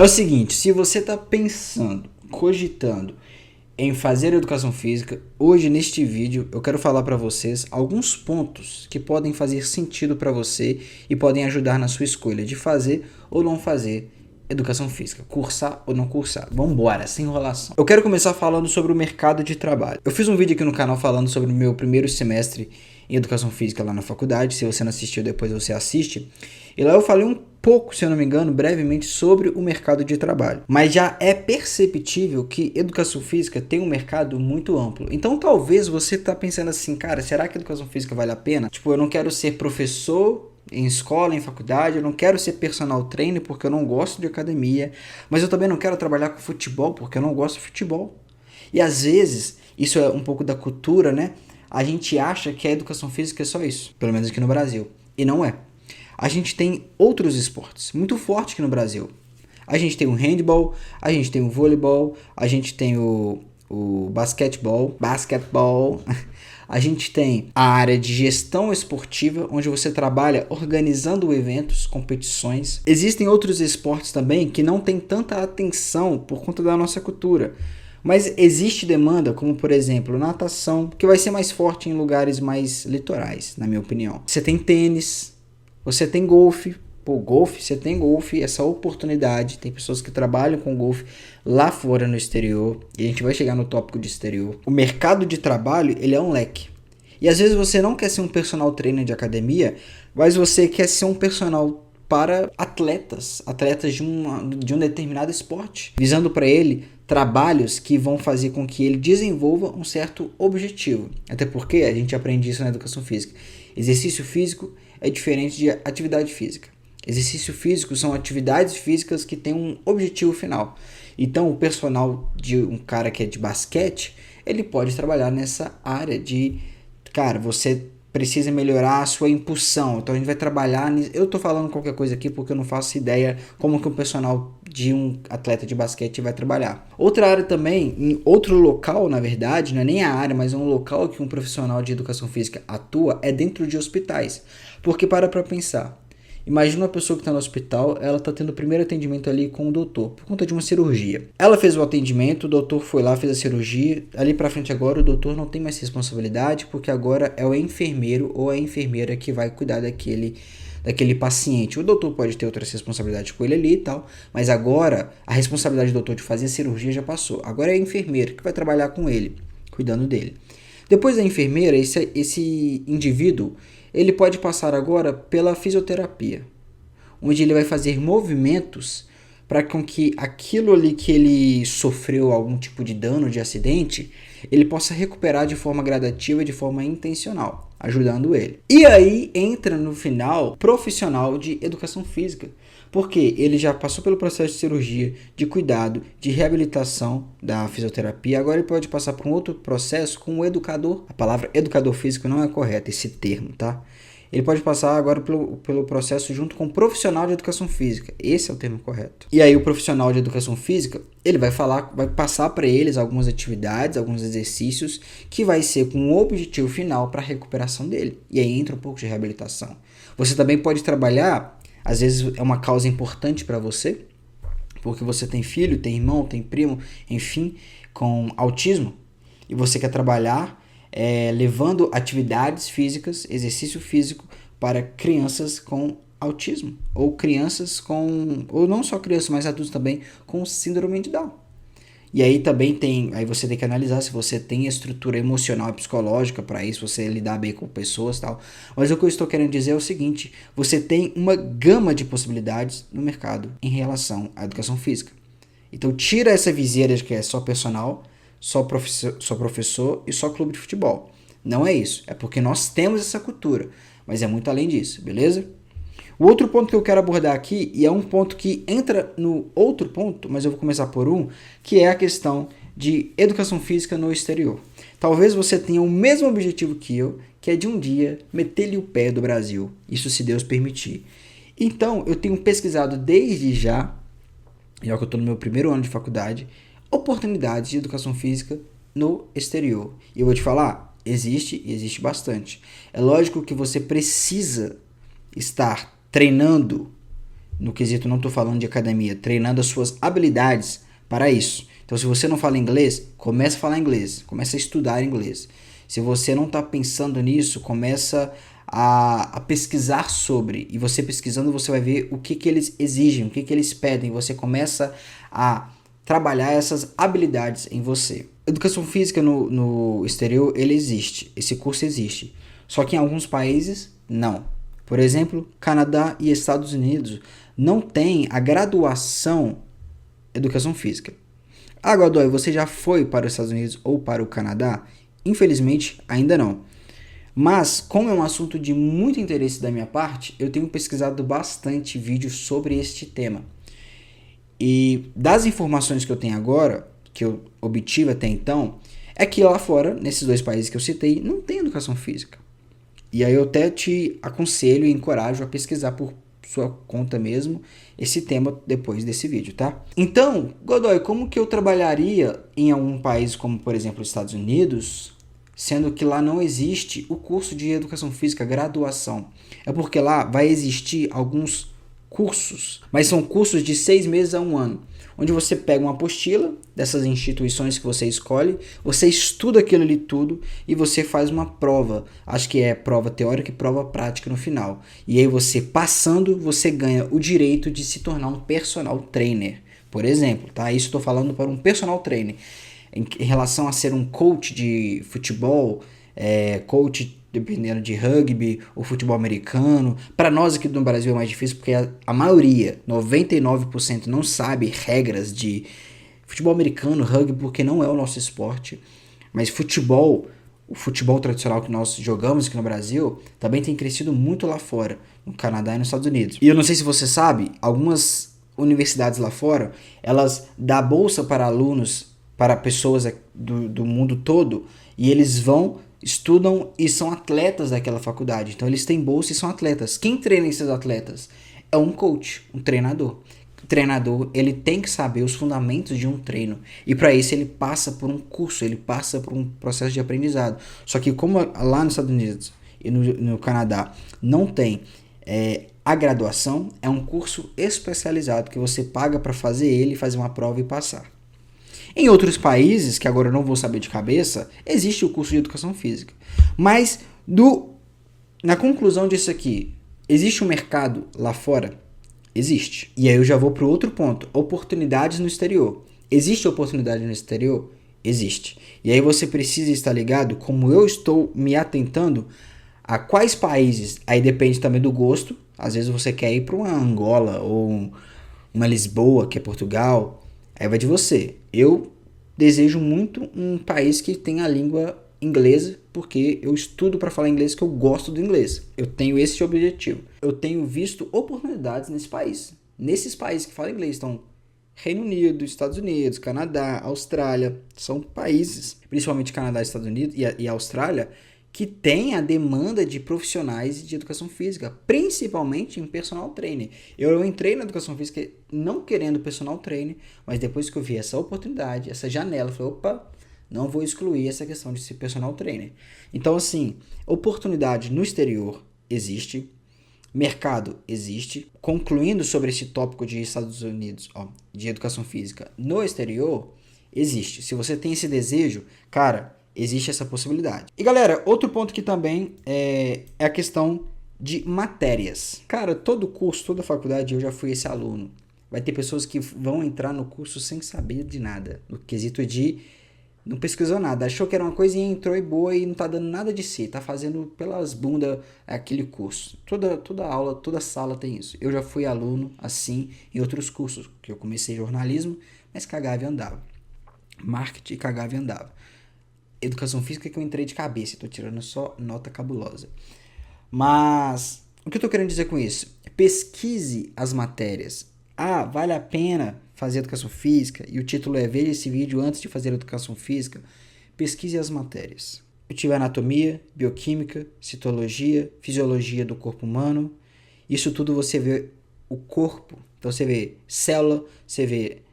É o seguinte, se você está pensando, cogitando em fazer educação física, hoje neste vídeo eu quero falar para vocês alguns pontos que podem fazer sentido para você e podem ajudar na sua escolha de fazer ou não fazer educação física, cursar ou não cursar. Vambora, sem enrolação. Eu quero começar falando sobre o mercado de trabalho. Eu fiz um vídeo aqui no canal falando sobre o meu primeiro semestre em educação física lá na faculdade. Se você não assistiu, depois você assiste. E lá eu falei um pouco, se eu não me engano, brevemente sobre o mercado de trabalho. Mas já é perceptível que educação física tem um mercado muito amplo. Então talvez você tá pensando assim, cara, será que educação física vale a pena? Tipo, eu não quero ser professor em escola, em faculdade, eu não quero ser personal trainer porque eu não gosto de academia, mas eu também não quero trabalhar com futebol porque eu não gosto de futebol. E às vezes, isso é um pouco da cultura, né? A gente acha que a educação física é só isso, pelo menos aqui no Brasil, e não é. A gente tem outros esportes muito fortes aqui no Brasil. A gente tem o handball, a gente tem o voleibol, a gente tem o basquetebol, a gente tem a área de gestão esportiva, onde você trabalha organizando eventos, competições. Existem outros esportes também que não tem tanta atenção por conta da nossa cultura. Mas existe demanda, como por exemplo, natação, que vai ser mais forte em lugares mais litorais, na minha opinião. Você tem tênis, você tem golfe. Você tem golfe, essa oportunidade. Tem pessoas que trabalham com golfe lá fora no exterior. E a gente vai chegar no tópico de exterior. O mercado de trabalho, ele é um leque. E às vezes você não quer ser um personal trainer de academia, mas você quer ser um personal para atletas de um determinado esporte, visando para ele trabalhos que vão fazer com que ele desenvolva um certo objetivo. Até porque a gente aprende isso na educação física. Exercício físico é diferente de atividade física. Exercício físico são atividades físicas que têm um objetivo final. Então, o personal de um cara que é de basquete, ele pode trabalhar nessa área de, cara, você precisa melhorar a sua impulsão. Então, a gente vai trabalhar nisso. Eu tô falando qualquer coisa aqui porque eu não faço ideia como que um personal de um atleta de basquete vai trabalhar. Outra área também, em outro local, na verdade, não é nem a área, mas é um local que um profissional de educação física atua, é dentro de hospitais. Porque para pensar. Imagina uma pessoa que está no hospital, ela está tendo o primeiro atendimento ali com o doutor, por conta de uma cirurgia. Ela fez o atendimento, o doutor foi lá, fez a cirurgia, ali para frente agora o doutor não tem mais responsabilidade, porque agora é o enfermeiro ou a enfermeira que vai cuidar daquele paciente. O doutor pode ter outras responsabilidades com ele ali e tal, mas agora a responsabilidade do doutor de fazer a cirurgia já passou. Agora é a enfermeira que vai trabalhar com ele, cuidando dele. Depois da enfermeira, esse indivíduo, ele pode passar agora pela fisioterapia, onde ele vai fazer movimentos para com que aquilo ali que ele sofreu algum tipo de dano, de acidente, ele possa recuperar de forma gradativa, de forma intencional, ajudando ele. E aí entra no final profissional de educação física, porque ele já passou pelo processo de cirurgia, de cuidado, de reabilitação da fisioterapia, agora ele pode passar por um outro processo com o educador. A palavra educador físico não é correta, esse termo, tá? Ele pode passar agora pelo processo junto com o profissional de educação física. Esse é o termo correto. E aí o profissional de educação física, ele vai passar para eles algumas atividades, alguns exercícios, que vai ser com o objetivo final para a recuperação dele. E aí entra um pouco de reabilitação. Você também pode trabalhar, às vezes é uma causa importante para você, porque você tem filho, tem irmão, tem primo, enfim, com autismo, e você quer trabalhar levando atividades físicas, exercício físico para crianças com autismo, ou ou não só crianças, mas adultos também com síndrome de Down. E aí também aí você tem que analisar se você tem estrutura emocional e psicológica para isso, você lidar bem com pessoas e tal. Mas o que eu estou querendo dizer é o seguinte, você tem uma gama de possibilidades no mercado em relação à educação física. Então tira essa viseira de que é só personal, só professor e só clube de futebol. Não é isso, é porque nós temos essa cultura, mas é muito além disso, beleza? O outro ponto que eu quero abordar aqui, e é um ponto que entra no outro ponto, mas eu vou começar por um, que é a questão de educação física no exterior. Talvez você tenha o mesmo objetivo que eu, que é de um dia meter-lhe o pé do Brasil, isso se Deus permitir. Então, eu tenho pesquisado desde já que eu estou no meu primeiro ano de faculdade, oportunidades de educação física no exterior. E eu vou te falar, existe bastante. É lógico que você precisa estar treinando no quesito não estou falando de academia, treinando as suas habilidades para isso. Então, se você não fala inglês, comece a falar inglês, comece a estudar inglês. Se você não está pensando nisso, começa a pesquisar sobre. E você pesquisando, você vai ver o que eles exigem, o que eles pedem. Você começa a trabalhar essas habilidades em você. Educação física no exterior, ele existe. Esse curso existe. Só que em alguns países, não. Por exemplo, Canadá e Estados Unidos não tem a graduação Educação Física. Ah, Godoy, você já foi para os Estados Unidos ou para o Canadá? Infelizmente, ainda não. Mas, como é um assunto de muito interesse da minha parte, eu tenho pesquisado bastante vídeos sobre este tema. E das informações que eu tenho agora, que eu obtive até então, é que lá fora, nesses dois países que eu citei, não tem educação física. E aí eu até te aconselho e encorajo a pesquisar por sua conta mesmo esse tema depois desse vídeo, tá? Então, Godoy, como que eu trabalharia em algum país como, por exemplo, os Estados Unidos, sendo que lá não existe o curso de educação física, graduação? É porque lá vai existir alguns cursos, mas são cursos de 6 meses a 1 ano, onde você pega uma apostila dessas instituições que você escolhe, você estuda aquilo ali tudo e você faz uma prova, acho que é prova teórica e prova prática no final. E aí você passando, você ganha o direito de se tornar um personal trainer, por exemplo, tá? Isso estou falando para um personal trainer. Em relação a ser um coach de futebol, coach dependendo de rugby ou futebol americano. Para nós aqui no Brasil é mais difícil porque a maioria, 99%, não sabe regras de futebol americano, rugby, porque não é o nosso esporte. Mas futebol, o futebol tradicional que nós jogamos aqui no Brasil, também tem crescido muito lá fora, no Canadá e nos Estados Unidos. E eu não sei se você sabe, algumas universidades lá fora, elas dão bolsa para alunos, para pessoas do mundo todo, e eles vão, estudam e são atletas daquela faculdade. Então eles têm bolsa e são atletas. Quem treina esses atletas? É um coach, um treinador. O treinador, ele tem que saber os fundamentos de um treino. E para isso ele passa por um curso, ele passa por um processo de aprendizado. Só que como lá nos Estados Unidos e no Canadá não tem a graduação, é um curso especializado que você paga para fazer ele, fazer uma prova e passar. Em outros países, que agora eu não vou saber de cabeça, existe o curso de educação física. Mas, na conclusão disso aqui, existe um mercado lá fora? Existe. E aí eu já vou para o outro ponto, oportunidades no exterior. Existe oportunidade no exterior? Existe. E aí você precisa estar ligado, como eu estou me atentando, a quais países. Aí depende também do gosto. Às vezes você quer ir para uma Angola ou uma Lisboa, que é Portugal. Aí vai de você. Eu desejo muito um país que tenha a língua inglesa, porque eu estudo para falar inglês, que eu gosto do inglês. Eu tenho esse objetivo. Eu tenho visto oportunidades nesse país. Nesses países que falam inglês. Então, Reino Unido, Estados Unidos, Canadá, Austrália. São países, principalmente Canadá, Estados Unidos e Austrália, que tem a demanda de profissionais de educação física, principalmente em personal trainer. Eu entrei na educação física não querendo personal trainer, mas depois que eu vi essa oportunidade, essa janela, eu falei, opa, não vou excluir essa questão de ser personal trainer. Então, assim, oportunidade no exterior existe, mercado existe. Concluindo sobre esse tópico de Estados Unidos, de educação física no exterior, existe. Se você tem esse desejo, cara, existe essa possibilidade. E galera, outro ponto que também é a questão de matérias. Cara, todo curso, toda faculdade, eu já fui esse aluno. Vai ter pessoas que vão entrar no curso sem saber de nada. No quesito de não pesquisou nada. Achou que era uma coisa e entrou e boa e não tá dando nada de si. Tá fazendo pelas bundas aquele curso. Toda aula, toda sala tem isso. Eu já fui aluno assim em outros cursos. Que eu comecei jornalismo, mas cagava e andava. Marketing, cagava e andava. Educação física que eu entrei de cabeça, tô tirando só nota cabulosa. Mas, o que eu tô querendo dizer com isso? Pesquise as matérias. Ah, vale a pena fazer educação física? E o título é Veja esse vídeo antes de fazer educação física. Pesquise as matérias. Eu tive anatomia, bioquímica, citologia, fisiologia do corpo humano. Isso tudo você vê o corpo. Então você vê célula, você vê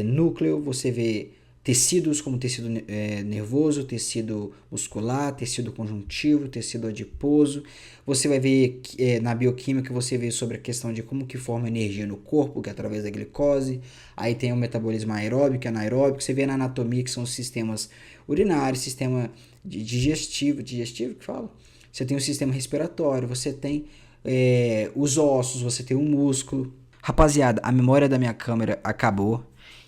núcleo, você vê tecidos como tecido nervoso, tecido muscular, tecido conjuntivo, tecido adiposo. Você vai ver na bioquímica, você vê sobre a questão de como que forma energia no corpo, que é através da glicose. Aí tem o metabolismo aeróbico e anaeróbico. Você vê na anatomia, que são os sistemas urinário, sistema digestivo que fala? Você tem o sistema respiratório, você tem os ossos, você tem o músculo. Rapaziada, a memória da minha câmera acabou.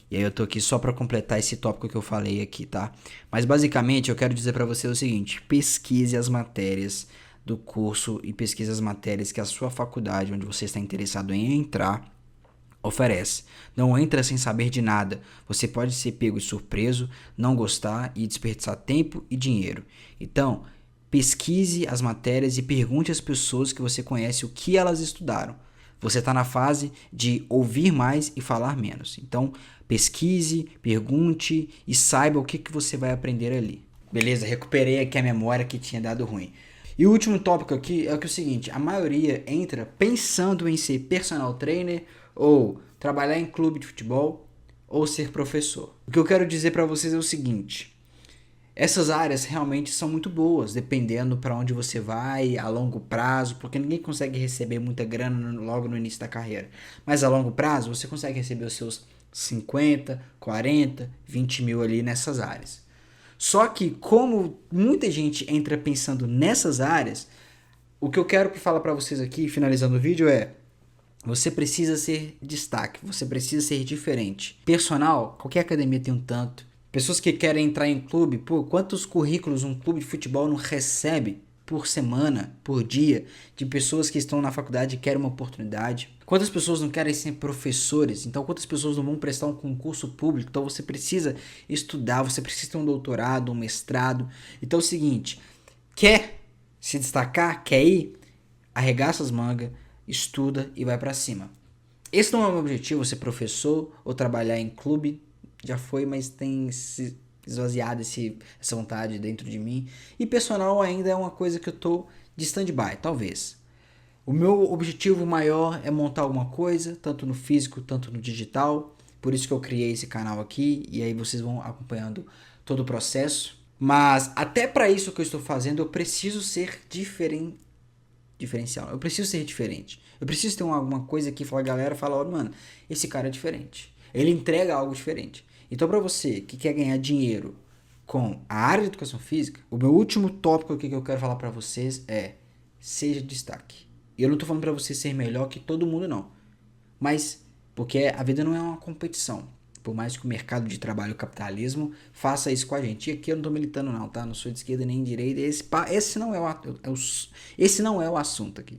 E aí eu tô aqui só para completar esse tópico que eu falei aqui, tá? Mas basicamente eu quero dizer para você o seguinte: pesquise as matérias do curso e pesquise as matérias que a sua faculdade, onde você está interessado em entrar, oferece. Não entra sem saber de nada. Você pode ser pego e surpreso, não gostar e desperdiçar tempo e dinheiro. Então, pesquise as matérias e pergunte às pessoas que você conhece o que elas estudaram. Você está na fase de ouvir mais e falar menos. Então, pesquise, pergunte e saiba o que você vai aprender ali. Beleza, recuperei aqui a memória que tinha dado ruim. E o último tópico aqui é o seguinte: a maioria entra pensando em ser personal trainer ou trabalhar em clube de futebol ou ser professor. O que eu quero dizer para vocês é o seguinte: essas áreas realmente são muito boas, dependendo para onde você vai a longo prazo, porque ninguém consegue receber muita grana logo no início da carreira. Mas a longo prazo você consegue receber os seus 50, 40, 20 mil ali nessas áreas. Só que como muita gente entra pensando nessas áreas, o que eu quero falar para vocês aqui, finalizando o vídeo, é: você precisa ser destaque, você precisa ser diferente. Personal, qualquer academia tem um tanto. Pessoas que querem entrar em clube, pô, quantos currículos um clube de futebol não recebe por semana, por dia, de pessoas que estão na faculdade e querem uma oportunidade? Quantas pessoas não querem ser professores? Então, quantas pessoas não vão prestar um concurso público? Então, você precisa estudar, você precisa ter um doutorado, um mestrado. Então, é o seguinte: quer se destacar, quer ir? Arregaça as mangas, estuda e vai pra cima. Esse não é o meu objetivo, ser professor ou trabalhar em clube. Já foi, mas tem se esvaziado essa vontade dentro de mim. E personal ainda é uma coisa que eu tô de stand-by, talvez. O meu objetivo maior é montar alguma coisa, tanto no físico, tanto no digital. Por isso que eu criei esse canal aqui, e aí vocês vão acompanhando todo o processo. Mas até para isso que eu estou fazendo, eu preciso ser diferencial. Eu preciso ser diferente. Eu preciso ter alguma coisa que a galera fala: ó, mano, esse cara é diferente. Ele entrega algo diferente. Então, para você que quer ganhar dinheiro com a área de educação física, o meu último tópico aqui que eu quero falar para vocês é: seja destaque. E eu não tô falando para você ser melhor que todo mundo, não. Mas, porque a vida não é uma competição. Por mais que o mercado de trabalho, o capitalismo, faça isso com a gente. E aqui eu não tô militando não, tá? Não sou de esquerda nem de direita. Esse não é o assunto aqui.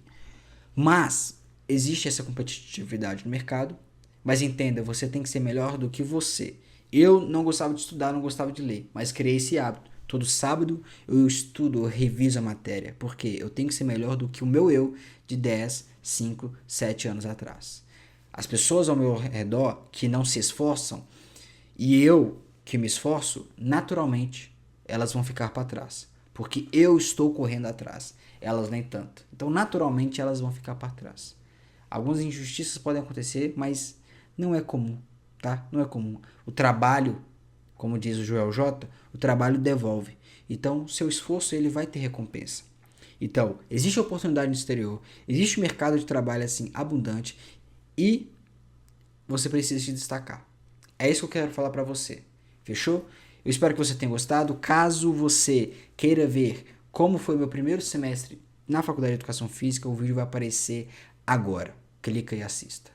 Mas, existe essa competitividade no mercado. Mas entenda, você tem que ser melhor do que você. Eu não gostava de estudar, não gostava de ler, mas criei esse hábito. Todo sábado eu estudo, eu reviso a matéria, porque eu tenho que ser melhor do que o meu eu de 10, 5, 7 anos atrás. As pessoas ao meu redor que não se esforçam e eu que me esforço, naturalmente elas vão ficar para trás, porque eu estou correndo atrás, elas nem tanto. Então, naturalmente elas vão ficar para trás. Algumas injustiças podem acontecer, mas não é comum, tá? Não é comum. O trabalho, como diz o Joel J, o trabalho devolve. Então, seu esforço ele vai ter recompensa. Então, existe oportunidade no exterior, existe mercado de trabalho assim abundante e você precisa se destacar. É isso que eu quero falar para você. Fechou? Eu espero que você tenha gostado. Caso você queira ver como foi meu primeiro semestre na Faculdade de Educação Física, o vídeo vai aparecer agora. Clica e assista.